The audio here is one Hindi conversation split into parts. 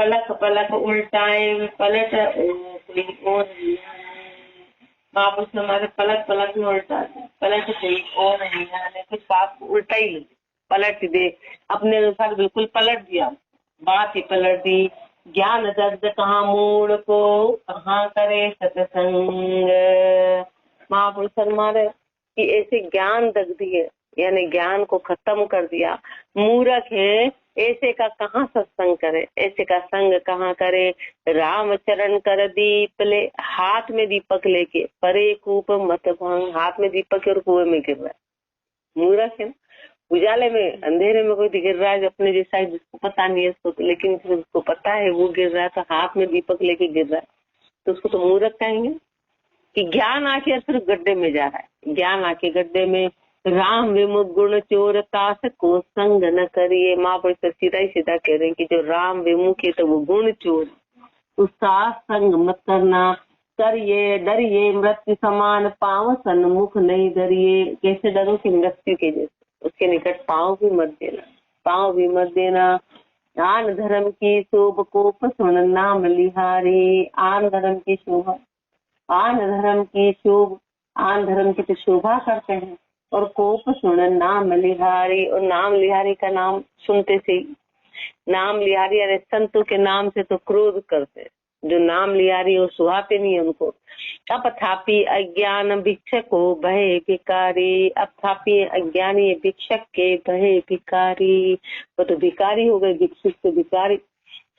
पलक पलक उल्टाए पलट कोई और महापुरुष हमारे पलक पलक में उल्टा पलट कोई और नहीं आने कुछ बात को उल्टा ही लगे पलट दे अपने अनुसार बिल्कुल पलट दिया बात ही पलट दी। ज्ञान दग्ध कहाँ मूड को कहाँ करे सत्संग। महापुरुष हमारे कि ऐसे ज्ञान दग्धी है यानी ज्ञान को खत्म कर दिया मूर्ख है ऐसे का कहाँ सत्संग करे ऐसे का संग कहाँ करे। राम चरण कर दीप ले हाथ में दीपक लेके परे कूप मत भांग हाथ में दीपक और कुएं में गिर रहा है मूर्ख है। उजाले में अंधेरे में कोई गिर रहा है अपने जैसा है जिसको पता नहीं है उसको लेकिन उसको पता है वो गिर रहा है तो हाथ में दीपक लेके गिर रहा है तो उसको तो मूर्ख कहेंगे। कि ज्ञान आके सिर्फ गड्ढे में जा रहा है ज्ञान आके गड्ढे में। राम विमुख गुण चोर तास को संग न करिए। माँ पर सीधा ही सीधा कह रहे हैं कि जो राम विमुख है तो वो गुण चोर उसका संग मत करना। करिए डरिए मृत्यु समान पाँव सन्मुख नहीं डरिए। कैसे डरो कि मृत्यु के जैसे उसके निकट पाँव भी मत देना पाँव भी मत देना। आन धर्म की शोभ कोप सुन नाम लिहारी। आन धर्म की शोभा आन धर्म की शोभ आन धर्म की तो शोभा करते हैं और कोप सुन नाम लिहारी और नाम लिहारी का नाम सुनते से नाम लिहारी अरे संतों के नाम से तो क्रोध करते जो नाम लिहारी वो सुहाते नहीं उनको। अब थापी अज्ञान भिक्षक हो भय भिकारी। अब थापी अज्ञानी भिक्षक के भय भिकारी वो तो भिकारी हो गए भिक्षुक से भिकारी।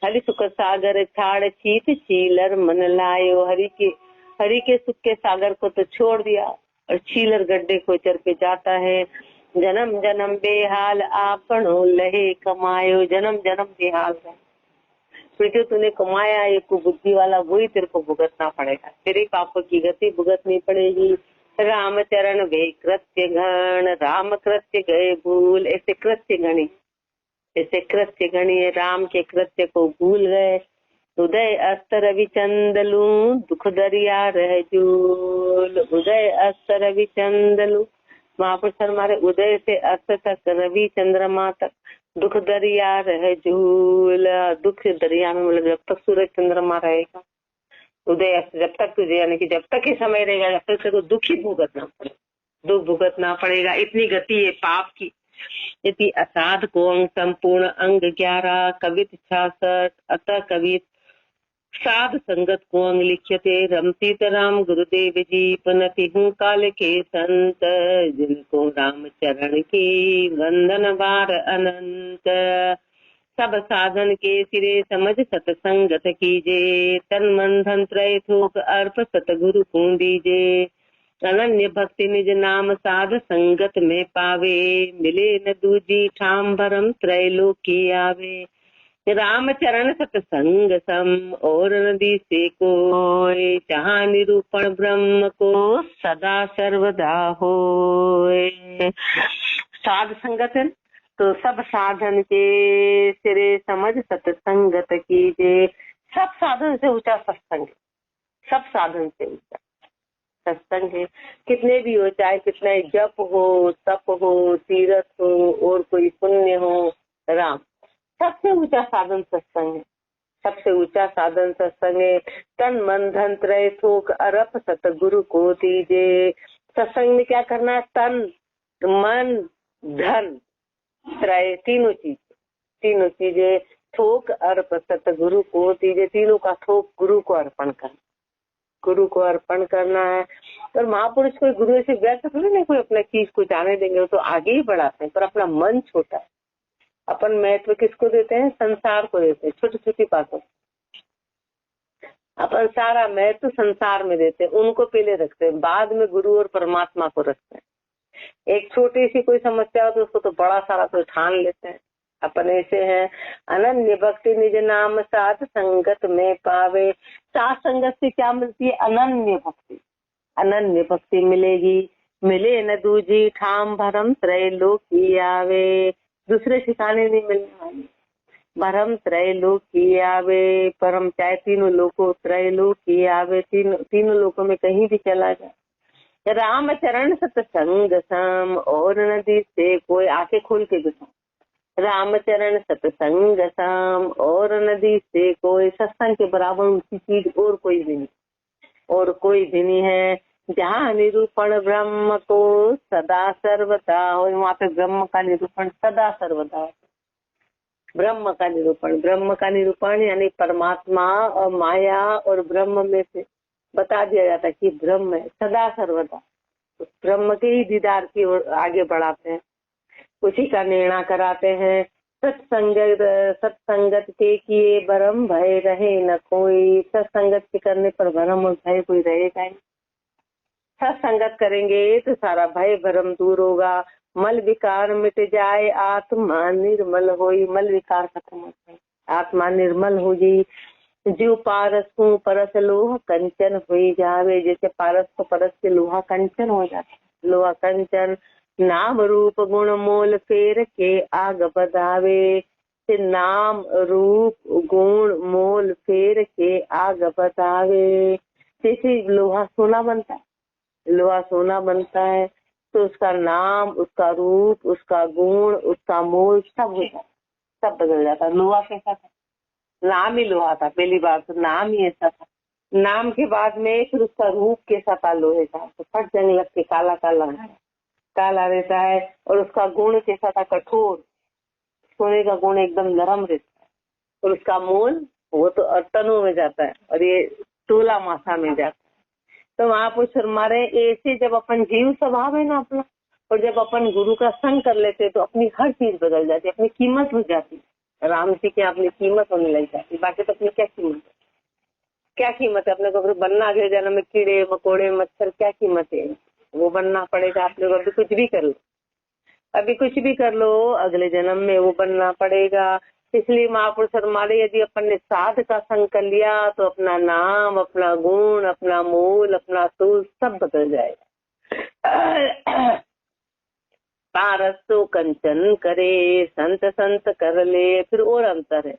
हरि सुख सागर छाड़ चीत चीलर मन लायो। हरि के सुख के सागर को तो छोड़ दिया और चीलर गड्ढे को चर पे जाता है। जन्म जन्म बेहाल आपनो लहे कमायो। जन्म जन्म बेहाल है फिर जो तूने कमाया ये बुद्धि वाला वही तेरे को भुगतना पड़ेगा तेरे पापों की गति भुगतनी पड़ेगी। राम चरण वे कृत्य घन राम कृत्य गए भूल। ऐसे कृत्य गणी राम के कृत्य को भूल गए। उदय अस्त रवि चंदलू दुख दरिया रह जूल। उदय अस्त रवि चंदलू महापुरुष हमारे उदय से अस्त तक रवि चंद्रमा तक दुख दरिया रह झूल। दुख दरिया में मतलब जब तक सूरज चंद्रमा रहेगा उदय अस्त जब तक तुझे यानी कि जब तक ही समय रहेगा जब तक तो दुख ही भुगतना पड़ेगा। इतनी गति है पाप की। इति असाध को अंग संपूर्ण अंग 11 कवित 66 अतः कवित साध संगत को अंग लिख्यते। रमतीत राम गुरुदेव जी पनति हूँ काल के संत जिनको राम चरण की वंदन बार अनंत। सब साधन के सिरे समझ सतसंगत कीजे। तन मन धन त्रय थोक अर्प सतगुरु को दीजे। अनन्य भक्ति निज नाम साध संगत में पावे। मिले न दूजी ठाम भरम त्रैलोकी आवे। राम चरण सतसंग सम और नदी से कोय। जहाँ निरूपण ब्रह्म को सदा सर्वदा होय। साध संगत तो सब साधन के सिरे समझ सतसंगत कीजे। सब साधन से ऊंचा सत्संग सब साधन से ऊंचा सत्संग है। कितने भी हो चाहे कितना जप हो तप हो तीर्थ हो और कोई पुण्य हो राम सबसे ऊंचा साधन सत्संग है। सबसे ऊंचा साधन सत्संग है। तन मन धन त्रय थोक अरप सतगुरु को दीजे। सत्संग में क्या करना है तन मन धन त्रय तीनों चीजें थोक अर्प सतगुरु को दीजे। तीनों का थोक गुरु को अर्पण करना है। और महापुरुष कोई गुरु से व्यर्थ थोड़ी नहीं कोई अपना चीज को जाने देंगे तो आगे ही बढ़ाते हैं पर अपना मन छोटा है। अपन महत्व किसको देते हैं संसार को देते हैं छोटी छोटी बातों अपन सारा महत्व संसार में देते हैं उनको पहले रखते हैं बाद में गुरु और परमात्मा को रखते हैं। एक छोटी सी कोई समस्या हो तो उसको तो बड़ा सारा तो ठान लेते हैं। अपन ऐसे हैं अनन्य भक्ति निज नाम साध संगत में पावे। साध संगत से क्या मिलती है अनन्य भक्ति मिलेगी। मिले न दूजी ठाम भरम त्रैलोकी आवे। दूसरे ठिकाने नहीं मिलने वाली भरम त्रैलोकी आवे। परम चाहे तीनों लोकों त्रैलोकी आवे तीनों लोकों में कहीं भी चला जाए। राम चरण सतसंग सम और नदी से कोई आंखें खोल के बैठो रामचरण सत्संग साम, और नदी से कोई सत्संग के बराबर ऊंची चीज और कोई भी नहीं, और कोई भी नहीं है। जहाँ निरूपण ब्रह्म को सदा सर्वदा हो, वहाँ पे ब्रह्म का निरूपण सदा सर्वदा। ब्रह्म का निरूपण यानी परमात्मा और माया और ब्रह्म में से बता दिया जाता है कि ब्रह्म है सदा सर्वदा। उस ब्रह्म के ही दीदार की ओर आगे बढ़ाते हैं, उसी का निर्णय कराते हैं। सत्संगत के किए भरम भय रहे न कोई, सत्संगत के करने पर भरम और भय कोई रहेगा ही। सत्संगत करेंगे तो सारा भय भरम दूर होगा, मल विकार मिट जाए, आत्मा निर्मल होई। मल विकार खत्म हो जाए, आत्मा निर्मल हो जाए। जो पारस को परस लोहा कंचन हुई जावे, जैसे पारस को परस के लोहा कंचन हो जाता है। लोहा कंचन नाम रूप गुण मोल फेर के आग बधावे, नाम रूप गुण मोल फेर के आग बधावे। जैसे लोहा सोना बनता है, लोहा सोना बनता है तो उसका नाम, उसका रूप, उसका गुण, उसका मोल सब हो जाता है, सब बदल जाता है। लोहा कैसा था? नाम ही लोहा था, पहली बार तो नाम ही ऐसा था। नाम के बाद में फिर उसका रूप कैसा था लोहे का, तो फट जंग लग के काला काला रहता है। और उसका गुण कैसा था? कठोर, सोने का गुण एकदम नरम रहता है। और उसका मोल वो तो टनों में जाता है और ये तोला मासा में जाता है। तो महापुरुष हमारे ऐसे जब अपन जीव स्वभाव है ना अपना, और जब अपन गुरु का संग कर लेते तो अपनी हर चीज बदल जाती है, अपनी कीमत हो जाती है। राम जी की अपनी कीमत होने लग जाती है। बाकी तो अपनी क्या कीमत है, क्या कीमत है? अपने को बनना अगले जन्म में कीड़े मकोड़े मच्छर, क्या कीमत है? वो बनना पड़ेगा अपने को। अभी कुछ भी कर लो, अभी कुछ भी कर लो, अगले जन्म में वो बनना पड़ेगा। इसलिए महापुरुष हमारे यदि अपन ने साध का संग कर लिया तो अपना नाम, अपना गुण, अपना मूल, अपना तूल सब बदल जाएगा। पारस तो कंचन करे, संत संत कर ले। फिर और अंतर है,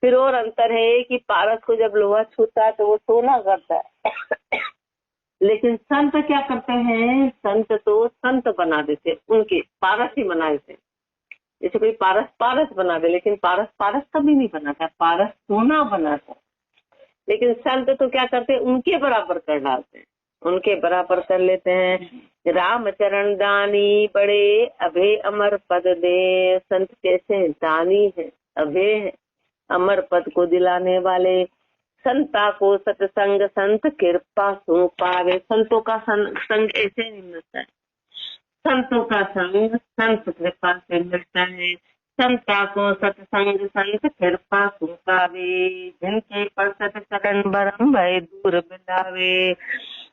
फिर और अंतर है कि पारस को जब लोहा छूता है तो वो सोना करता है, लेकिन संत क्या करते हैं? संत तो संत बना देते, उनके पारस ही बना देते। जैसे कोई पारस बना दे, लेकिन पारस कभी नहीं बनाता, पारस सोना बनाता। लेकिन संत तो क्या करते? उनके बराबर कर डालते हैं, उनके बराबर कर लेते हैं। राम चरण दानी बड़े अभे अमर पद दे। संत कैसे? दानी है, अभे है, अमर पद को दिलाने वाले। संता को सत्संग संत कृपा सो पावे। संतों का संग ऐसे नहीं मिलता है, संतों का संग संत कृपा से मिलता है। संता को सत्संग संत कृपा सो पावे, जिनके पर सत चरण भरम भय दूर बिलावे।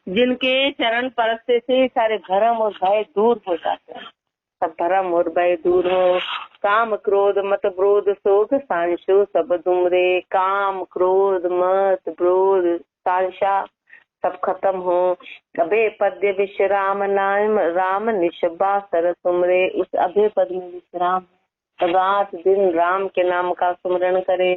जिनके चरण परस्ते से सारे भरम और भय दूर हो जाते हैं, सब भरम और भय दूर हो। काम क्रोध मत ब्रोध शोक सांशो सब दुमरे। काम क्रोध मत ब्रोध सांशा सब खत्म हो। अभय पद्य विश्राम नाम राम निशबा सर सुमरे। उस अभय पद में विश्राम, रात दिन राम के नाम का सुमरण करे।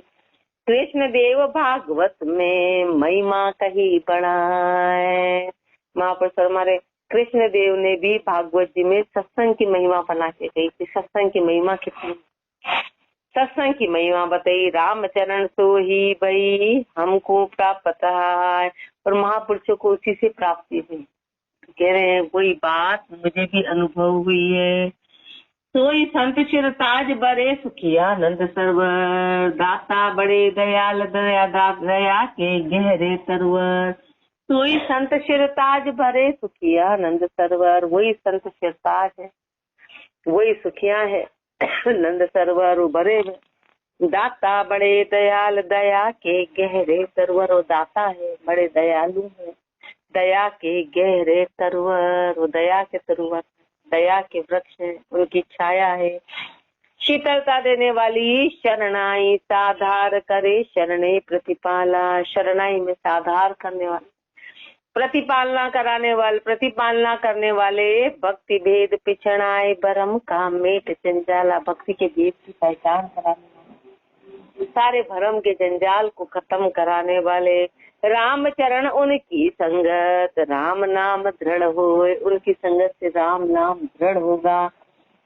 कृष्ण देव भागवत में महिमा कही बढ़ाए। महापुरुष हमारे कृष्ण देव ने भी भागवत जी में सत्संग की महिमा बना के गई थी। सत्संग की महिमा कितनी, सत्संग की महिमा बताई। रामचरण सो ही भई हमको प्राप्त है, और महापुरुषों को उसी से प्राप्ति हुई। कह रहे हैं कोई बात मुझे भी अनुभव हुई है। सोई संत शिर ताज बड़े सुखिया आनंद सरवर। दाता बड़े दयाल दया के गहरे सरवर। सोई संत शिर ताज भरे सुखिया आनंद सरवर। वही संत शिर ताज है, वही सुखिया है, नंद सरवर भरे। दाता बड़े दयाल दया के गहरे सरवर। वो दाता है, बड़े दयालु है, दया के गहरे तरवर। वो दया के तरवर, दया के वृक्ष है, उनकी छाया है। शीतलता देने वाली शरणाई साधार करे शरणे प्रतिपाला। शरणाई में साधार करने वाले, प्रतिपालना कराने वाले, प्रतिपालना करने वाले। भक्ति भेद पिछड़ाए भरम का मेट जंजाला। भक्ति के भेद की पहचान कराने वाले, सारे भरम के जंजाल को खत्म कराने वाले। राम चरण उनकी संगत राम नाम दृढ़ होए। उनकी संगत से राम नाम दृढ़ होगा।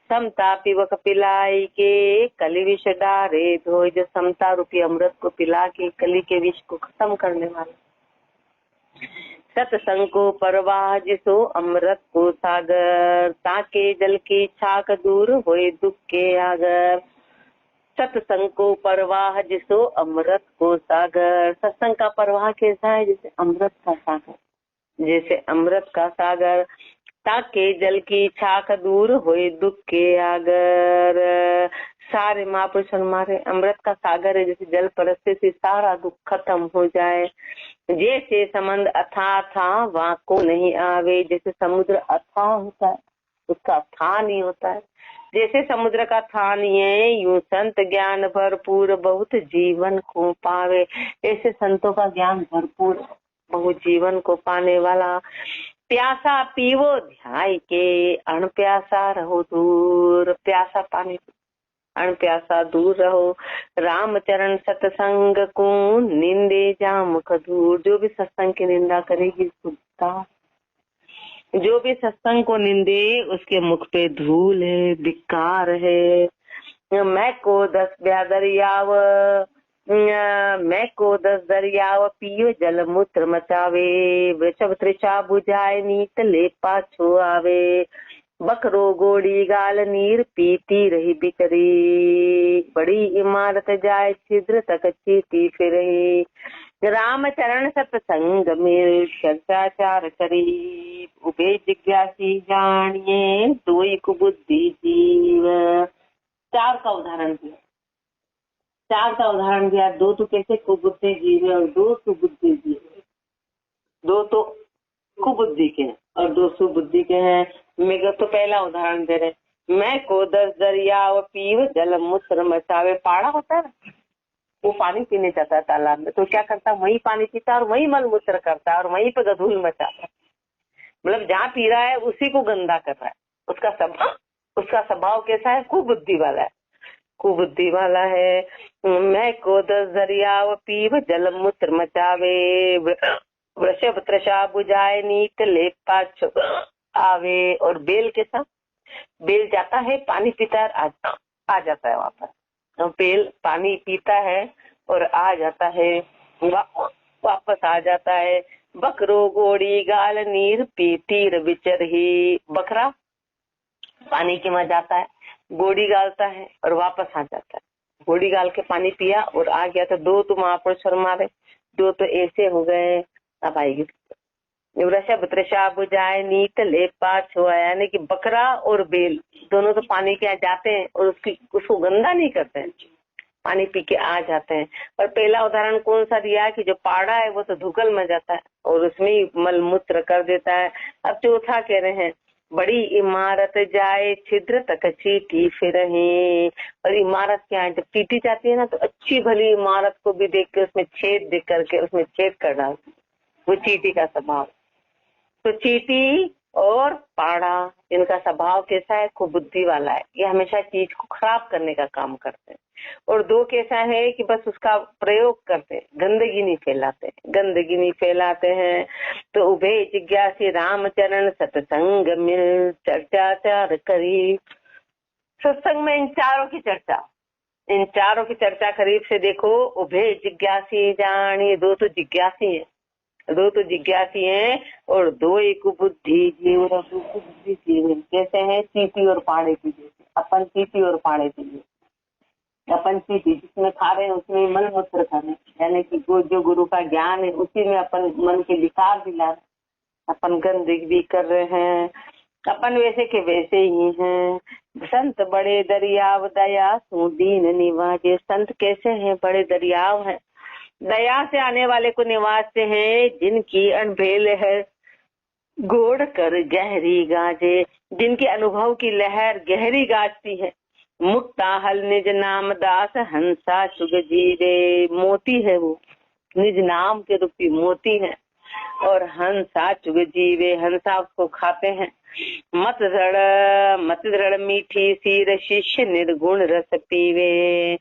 समता पीव कपिलाई के कली विष डारे धोए, जो समता रूपी अमृत को पिला के कली के विष को खत्म करने वाला। सत्संग को परवाह जिसो अमृत को सागर, ताके जल की छाक दूर होए दुख के आगर। सत्संग को परवाह जिसो अमृत को सागर, सत्संग का परवाह कैसा है? जैसे अमृत का सागर, जैसे अमृत का सागर। ताके जल की छाक दूर होए दुख के आगर। सारे महापुरुष हमारे अमृत का सागर है, जैसे जल परसते से सारा दुख खत्म हो जाए। जैसे समंद अथाह था वहाँ को नहीं आवे, जैसे समुद्र अथाह होता है उसका था नहीं होता है, जैसे समुद्र का था नहीं है, यूं संत ज्ञान भरपूर बहुत जीवन को पावे। ऐसे संतों का ज्ञान भरपूर बहुत जीवन को पाने वाला। प्यासा पीवो ध्याय के अण प्यासा रहो दूर, प्यासा पानी अण प्यासा दूर रहो। राम चरण सत्संग को निंदे जाम खदूर, जो भी सत्संग की निंदा करेगी सुखता, जो भी सत्संग को निंदे उसके मुख पे धूल है, धिक्कार है। मैं को 10 दरियाव, मैं को 10 दरियाव पियो जल मूत्र मचावे। वृषभ तृषा बुझाए नीत ले पाछो आवे। बकरो गोड़ी गाल नीर पीती रही बिकरी, बड़ी इमारत जाए छिद्र तक चीती फिरही। राम चरण सत्संग में चर्चाचार करी, उबे जिज्ञासी जानिए दोई कुबुद्धि जीव। चार का उदाहरण दिया, चार का उदाहरण दिया। दो तो कैसे कुबुद्धि जीव है और दो सुबुद्धि जीव है। दो तो कुबुद्धि के हैं और दो सुबुद्धि के हैं। मैं तो पहला उदाहरण दे रहे, मैं को 10 दरिया पीव जल मूत्र मचावे। पाड़ा होता है ना, वो पानी पीने जाता है तालाब में, तो क्या करता है वही पानी पीता है और वही मल मूत्र करता है और वहीं पे गधूल मचाता है। मतलब जहाँ पी रहा है उसी को गंदा कर रहा है। उसका स्वभाव कैसा है? कुबुद्धि वाला है, कुबुद्धि वाला है। मैं को 10 दरिया पीव जल मूत्र मचावे। वृषभ तृषा बुझाए नीत ले पाछो आवे। और बेल के साथ, बेल जाता है पानी पीता है आ जाता है वापस। बेल पानी पीता है और आ जाता है, वापस आ जाता है। बकरो गोड़ी गाल नीर पीती विचर ही, बकरा पानी के में जाता है, गोड़ी गालता है और वापस आ जाता है। गोड़ी गाल के पानी पिया और आ गया। तो दो तो महापुरुष हमारे, दो तो ऐसे हो गए। अब आएगी वृषभ तृषा बुझाए नीत ले पाछो आया, यानी कि बकरा और बेल दोनों तो पानी के जाते हैं और उसको गंदा नहीं करते हैं, पानी पी के आ जाते हैं। और पहला उदाहरण कौन सा दिया कि जो पाड़ा है वो तो धुकल में जाता है और उसमें ही मल मूत्र कर देता है। अब चौथा कह रहे हैं, बड़ी इमारत जाए छिद्र तक चीटी फिरही। और इमारत क्या है, जब चीटी जाती है ना तो अच्छी भली इमारत को भी देख के उसमें छेद देख करके उसमें छेद कर डालती, वो चीटी का स्वभाव। तो चीटी और पाड़ा इनका स्वभाव कैसा है? कुबुद्धि वाला है, ये हमेशा चीज को खराब करने का काम करते हैं। और दो कैसा है कि बस उसका प्रयोग करते हैं, गंदगी नहीं फैलाते, गंदगी नहीं फैलाते हैं। तो उभे जिज्ञासी रामचरण सत्संग मिल चर्चाचार करी। सत्संग में इन चारों की चर्चा करीब से देखो। उभे जिज्ञासी जानी, दो तो जिज्ञासी है, दो तो जिज्ञासी हैं और दो एक बुद्धि जीव। बुद्धि जीव कैसे हैं? चीटी और पाड़े की जैसे। अपन चीटी और पाड़े की जैसे, अपन चीटी जिसमें खा रहे हैं उसमें मन मूत्र कर रहे हैं, यानी कि जो गुरु का ज्ञान है उसी में अपन मन के विकार दिला, अपन गंदगी भी कर रहे हैं। अपन वैसे के वैसे ही हैं। संत बड़े दरियाव दया सु दीन निवाजे। संत कैसे हैं? बड़े दरियाव हैं, दया से आने वाले को निवासते हैं। जिनकी अनभेल है गोड़ कर गहरी गाजे, जिनके अनुभव की लहर गहरी गाजती है। मुक्ता हल निज नाम दास हंसा सुग जीरे। मोती है वो, निज नाम के रूपी मोती है। और हंसा चुग जीवे, हंसा उसको खाते हैं। मत दृढ़ मीठी सीर शिष्य निर्गुण रस पीवे।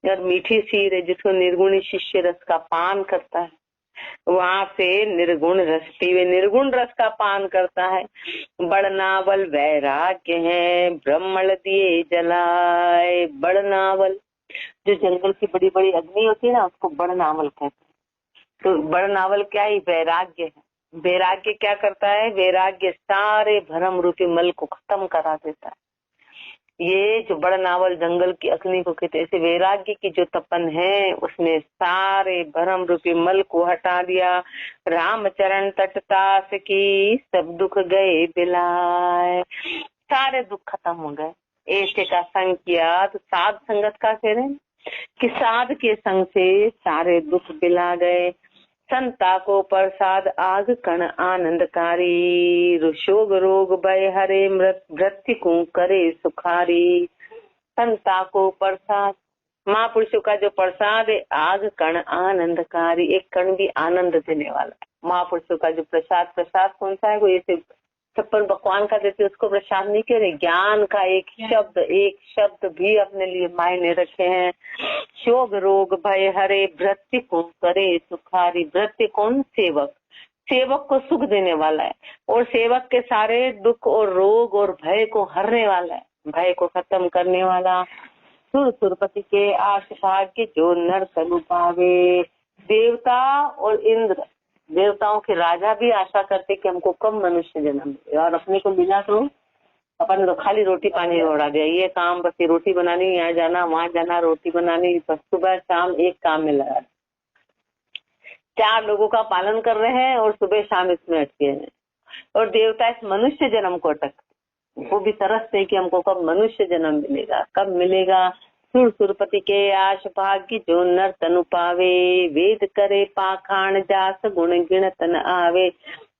और मीठी सीर जिसको निर्गुण शिष्य रस का पान करता है, वहां से निर्गुण रस पीवे, निर्गुण रस का पान करता है। बड़ नावल वैराग्य है, ब्रह्मण दिए जलाए। बड़ नावल, जो जंगल की बड़ी बड़ी अग्नि होती है ना, उसको बड़ नावल कहते हैं। तो बड़ नावल क्या है? वैराग्य है। वैराग्य क्या करता है? वैराग्य सारे भ्रम रूपी मल को खत्म करा देता है। ये जो बड़ नावल जंगल की अग्नि को कहते हैं, ऐसे वैराग्य की जो तपन है उसने सारे भ्रम रूपी मल को हटा दिया। रामचरण तटतास की, सब दुख गए बिलाए। सारे दुख खत्म हो गए। ऐसे का संग किया तो साध संगत का कह रहे कि साध के संग से सारे दुख बिला गए। संता को प्रसाद आग कण आनंदकारी, शोग रोग भय हरे मृत्यु को करे सुखारी। संता को प्रसाद, महापुरुषों का जो प्रसाद है आग कण आनंदकारी, एक कण भी आनंद देने वाला है। महापुरुषों का जो प्रसाद, प्रसाद कौन सा है? वो ऐसे छप्पन भगवान का देते उसको प्रसाद नहीं कह रहे, ज्ञान का एक शब्द भी अपने लिए मायने रखे हैं। शोग रोग भय हरे, भृत्य को करे सुखारी। भृत्य कौन? सेवक। सेवक को सुख देने वाला है और सेवक के सारे दुख और रोग और भय को हरने वाला है, भय को खत्म करने वाला। सुर सुरपति के आश भाग्य, जो नर तनु पावे। देवता और इंद्र, देवताओं के राजा भी आशा करते कि हमको कम मनुष्य जन्म मिले, और अपने को मिला तो अपन तो खाली रोटी पानी उड़ा दिया। ये काम बस, ये रोटी बनानी, यहाँ जाना वहाँ जाना, रोटी बनानी, बस सुबह शाम एक काम में लगा। 4 लोगों का पालन कर रहे हैं और सुबह शाम इसमें अटके हैं। और देवता इस मनुष्य जन्म को अटकते, वो भी तरसते कि हमको कब मनुष्य जन्म मिलेगा, कब मिलेगा। सुर सुरपति के आश भाग्य, जो नर तनु पावे। वेद करे पाखाण, जास गुण गिनत न आवे।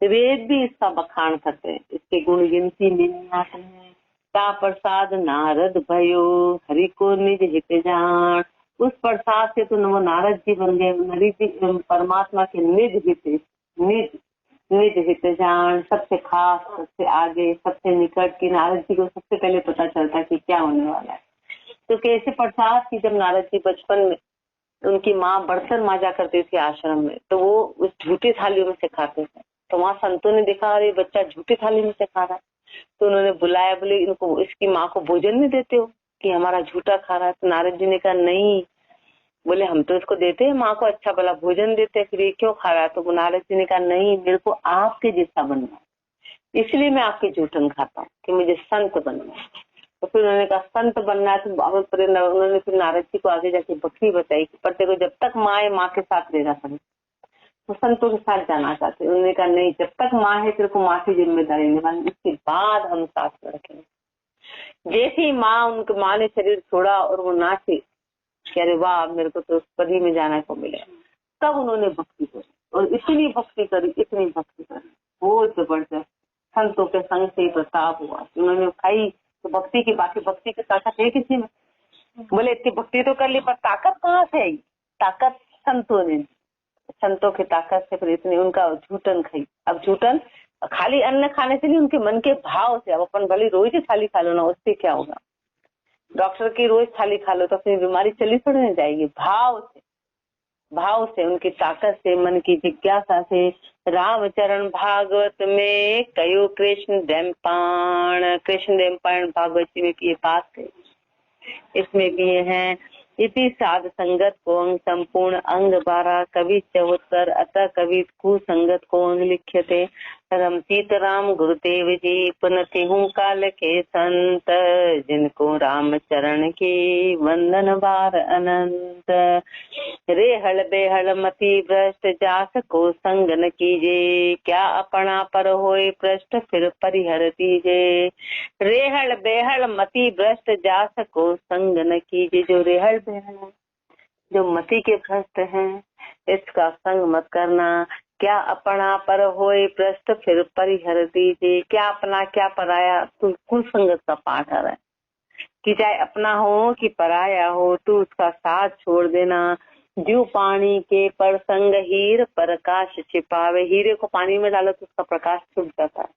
वेद भी इसका बखान करते हैं, इसके गुण गिनती नहीं आते हैं। ता प्रसाद नारद भयो, हरि को निज हित जान। उस प्रसाद से तो वो नारद जी बन गए, हरि जी परमात्मा के निज हित जान। सबसे खास, सबसे आगे, सबसे निकट की नारद जी को सबसे पहले पता चलता है कि क्या होने वाला है। तो कैसे प्रसाद की, जब नारद जी बचपन में उनकी माँ बर्तन मांजा करती थी आश्रम में, तो वो उस झूठी थालियों में से खाते थे। तो वहाँ संतों ने देखा अरे बच्चा झूठी थाली में से खा रहा है, तो उन्होंने बुलाया, बोले इनको, इसकी माँ को भोजन नहीं देते हो कि हमारा झूठा खा रहा है? तो नारद जी ने कहा नहीं, बोले हम तो इसको देते हैं, माँ को अच्छा भला भोजन देते हैं, फिर ये क्यों खा रहा है? तो नारद जी ने कहा नहीं, मेरे को आपके जैसा बनना है, इसलिए मैं आपके झूठन खाता हूँ कि मुझे संत बनना है। तो फिर उन्होंने कहा संत बनना है तो उन्होंने फिर नारद जी को आगे जाके बकरी बताई कि पर तेरे को जब तक माँ है माँ के साथ रहना पड़े, तो संतों के साथ जाना चाहते। उन्होंने कहा नहीं, जब तक माँ है तेरे को माँ की जिम्मेदारी निभानी, उसके बाद हम साथ में रखेंगे। जैसे ही माँ ने शरीर छोड़ा और वो नाचे, कह रहे वाह मेरे को तो पदी में जाने को मिले, तब उन्होंने भक्ति करी और इतनी भक्ति करी, बहुत जबरदस्त। संतों के संग से प्रताप हुआ, उन्होंने खाई तो भक्ति की, बाकी भक्ति की ताकत है किसी में? बोले इतनी भक्ति तो कर ली पर ताकत कहाँ से आई? ताकत संतों ने, संतों की ताकत से फिर इतनी उनका झूठन खाई। अब झूठन खाली अन्न खाने से नहीं, उनके मन के भाव से। अब अपन भले रोज ही थाली खा लो ना, उससे क्या होगा? डॉक्टर की रोज थाली खा लो तो अपनी बीमारी चली थोड़ी नहीं जाएगी। भाव से उनकी ताकत से, मन की जिज्ञासा से। रामचरण भागवत में कयो कृष्ण देमपाण, कृष्ण देमपाण भागवत जी में ये बात है, इसमें भी ये है। इति साध संगत को अंग संपूर्ण अंग 12, कवि 74, अतः कवि कुसंगत को अंग लिख्यते। रम सीताराम गुरुदेव जी पुनति हूँ काल के संत, जिनको राम चरण की वंदन बार अनंत। रेहल बेहल मति भ्रष्ट, जास को संग न कीजे, क्या अपना पर होए भ्रष्ट फिर परिहर दीजे। रेहल बेहल मति भ्रष्ट, जास को संग न कीजे। जो रेहल बेहल है, जो मति के भ्रष्ट हैं, इसका संग मत करना। क्या अपना पर होए भ्रष्ट फिर परिहर दीजिए। क्या अपना क्या पराया, तू कुल संगत का पाठ आ रहा है कि चाहे अपना हो कि पराया हो, तू उसका साथ छोड़ देना। जो पानी के पर संग हीर, प्रकाश छिपावे। हीरे को पानी में डालो तो उसका प्रकाश छुप जाता है,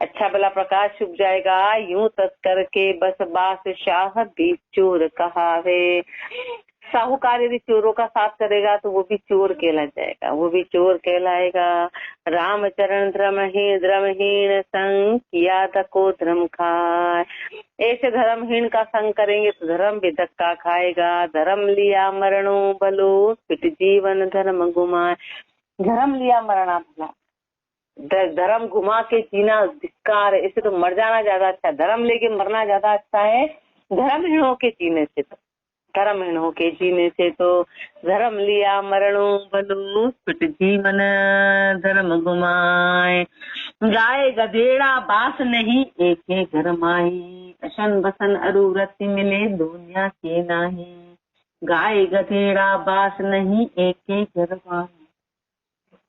अच्छा भला प्रकाश छुप जाएगा। यूं तस्कर के बस बास शाह, बीच चोर कहावे। साहूकार यदि चोरों का साथ करेगा तो वो भी चोर कहला जाएगा, वो भी चोर कहलाएगा। रामचरण धर्महीन संग किया तको धर्म खाए। ऐसे धर्महीन का संग करेंगे तो धर्म भी धक्का खाएगा। धर्म लिया मरणो बलो पिट जीवन धर्म घुमाए। धर्म लिया मरना भला, धर्म घुमा के जीना धिक्कार है। इससे तो मर जाना ज्यादा अच्छा है, धर्म लेके मरना ज्यादा अच्छा है धर्महीनों के जीने से। तो धर्महीनों के जीने से तो धर्म लिया मरणो बलो पिट जीवन धर्म घुमाए। गाय गधेड़ा बास नहीं एक एक घर माही। अशन बसन अरुवृत्ति मिले दुनिया के नाही। गाय गधेड़ा बास नहीं एक एक घर माही।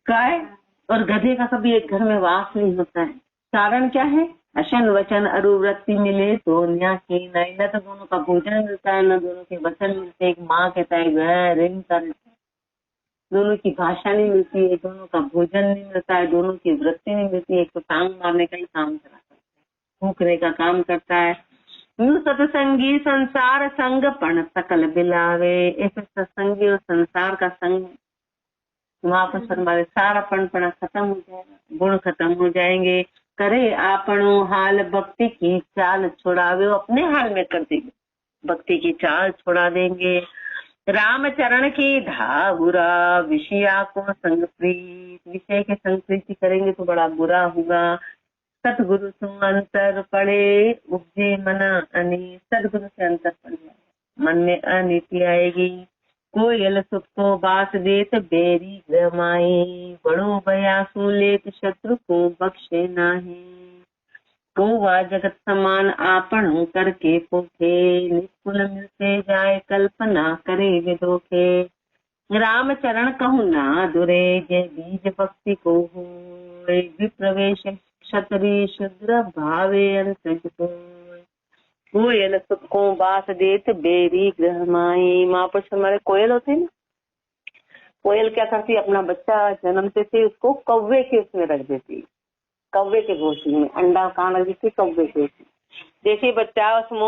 गाय और गधे का कभी एक घर में वास नहीं होता है। कारण क्या है? अशन वचन अरुवृत्ति मिले तो दुनिया की नहीं। न तो दोनों का भोजन मिलता है, न दोनों के वचन मिलते। एक माँ कहता है वह रिंग कर, दोनों की भाषा नहीं मिलती है, दोनों का भोजन नहीं मिलता है, दोनों की वृत्ति नहीं मिलती है। एक तो टांग मारने का ही काम करा करता है, भूखने का काम करता है। सत्संगी संसार संग पण सकल बिलावे। ऐसे सत्संगी और संसार का संग वहाँ पर हमारे सारा पणपना खत्म हो जाएगा, गुण खत्म हो जाएंगे। करे आपनो हाल भक्ति की चाल छुड़ावे। अपने हाल में कर देंगे, भक्ति की चाल छुड़ा देंगे। राम चरण की धागुरा विषया को संग प्रीत। विषय के संग प्रीति करेंगे तो बड़ा बुरा होगा। सतगुरु सु अंतर पड़े उपजे मना अनी। सतगुरु से अंतर पड़ जाएगा, मन में अनीति आएगी। कोयल सुख को बास देत बेरी गमाई। बड़ो बयासु लेत शत्रु को बख्शे नाही। को वा जगत समान आपन करके पोखे। निष्कुल मिलते जाए कल्पना करे विदोखे। राम चरण कहूँ ना दुरे जय बीज भक्ति को हो। विप्रवेश क्षत्रिय शूद्र भावे अंतज को। कोयल सुख को बास देत बेरी ग्रह माई। महापुरुष हमारे कोयल होते हैं ना, कोयल क्या करती है? अपना बच्चा जन्मते से उसको कौवे के उसमें रख देती, कौवे के घोंसले में अंडा कहाँ रख देती? कौवे के उसमें। जैसे बच्चा उसमें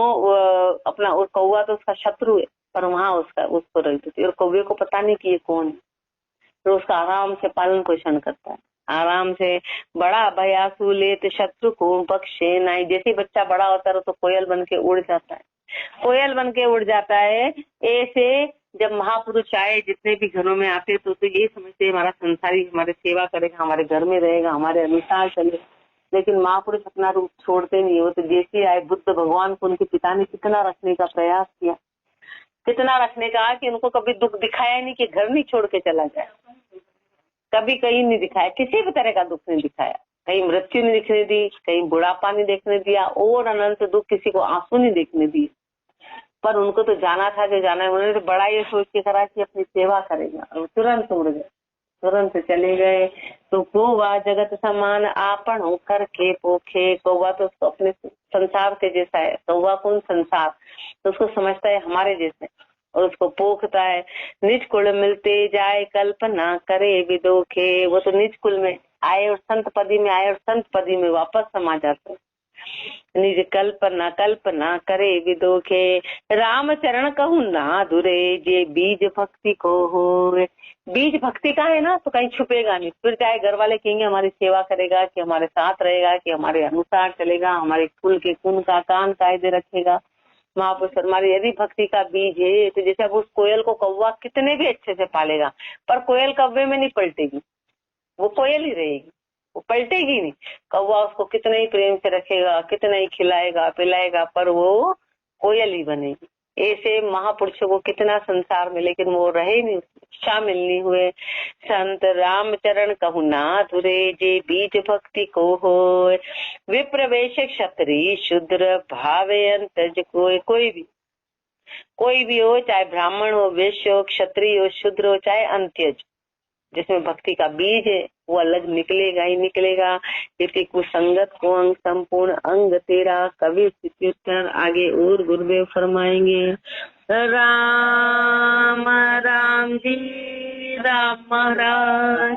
अपना, और कौवा तो उसका शत्रु है पर वहाँ उसको रख देती और कौवे को पता नहीं कि ये कौन है। तो उसका आराम से पालन पोषण करता है, आराम से। बड़ा भयासु लेत शत्रु को बख्शे नहीं। जैसे बच्चा बड़ा होता है तो कोयल बन के उड़ जाता है, कोयल बन के उड़ जाता है। ऐसे जब महापुरुष आए जितने भी घरों में आते तो ये समझते हमारा संसारी हमारे सेवा करेगा, हमारे घर में रहेगा, हमारे अनुसार चलेगा। लेकिन महापुरुष अपना रूप छोड़ते नहीं। वो तो जैसे आए, बुद्ध भगवान को उनके पिता ने कितना रखने का प्रयास किया, कितना रखने का कि उनको कभी दुख दिखाया नहीं कि घर नहीं छोड़ के चला जाए। कभी कहीं नहीं दिखाया, किसी भी तरह का दुख नहीं दिखाया। कहीं मृत्यु नहीं दिखने दी, कहीं बुढ़ापा नहीं देखने दिया, और अनंत दुख किसी को आंसू नहीं देखने दिए। पर उनको तो जाना था जो जाना है। उन्होंने तो बड़ा ये सोच के करा कि अपनी सेवा करेगा और तुरंत उड़ गए, तुरंत चले गए। तो कौवा जगत समान आपन होकर के पोखे। कौवा तो उसको अपने संसार के जैसा है, कौवा कौन? संसार। तो उसको समझता है हमारे जैसे और उसको पोखता है। निज कुल मिलते जाए कल्पना करे विदोखे। वो तो निज कुल में आए और संत पदी में आए और संत पदी में वापस समा जाते। निज कल्पना करे विदोखे। राम चरण कहूँ ना दुरे जे बीज भक्ति को हो। बीज भक्ति का है ना तो कहीं छुपेगा नहीं। फिर चाहे घर वाले कहेंगे हमारी सेवा करेगा, कि हमारे साथ रहेगा, कि हमारे अनुसार चलेगा, हमारे कुल के खून का कान कायदे रखेगा। महापुरुष हमारी यदि भक्ति का बीज है तो जैसे अब उस कोयल को कौवा कितने भी अच्छे से पालेगा पर कोयल कौवे में नहीं पलटेगी, वो कोयल ही रहेगी, वो पलटेगी नहीं। कौवा उसको कितने ही प्रेम से रखेगा, कितना ही खिलाएगा पिलाएगा, पर वो कोयल ही बनेगी। ऐसे महापुरुषों को कितना संसार में, लेकिन वो रहे नहीं, शामिल नहीं हुए। संत रामचरण कहूँ ना धुरे जे बीज भक्ति को हो। विप्रवेश क्षत्रिय शूद्र भावे अंतज कोई भी हो, चाहे ब्राह्मण हो, वैश्य हो, क्षत्रिय हो, शूद्र हो, चाहे अंत्यज, जिसमें भक्ति का बीज है वो अलग निकलेगा ही निकलेगा। इति कुसंगत को अंग संपूर्ण अंग तेरा। कवि स्थित्युत्तर आगे और गुरुदेव फरमाएंगे। राम राम जी राम महाराज।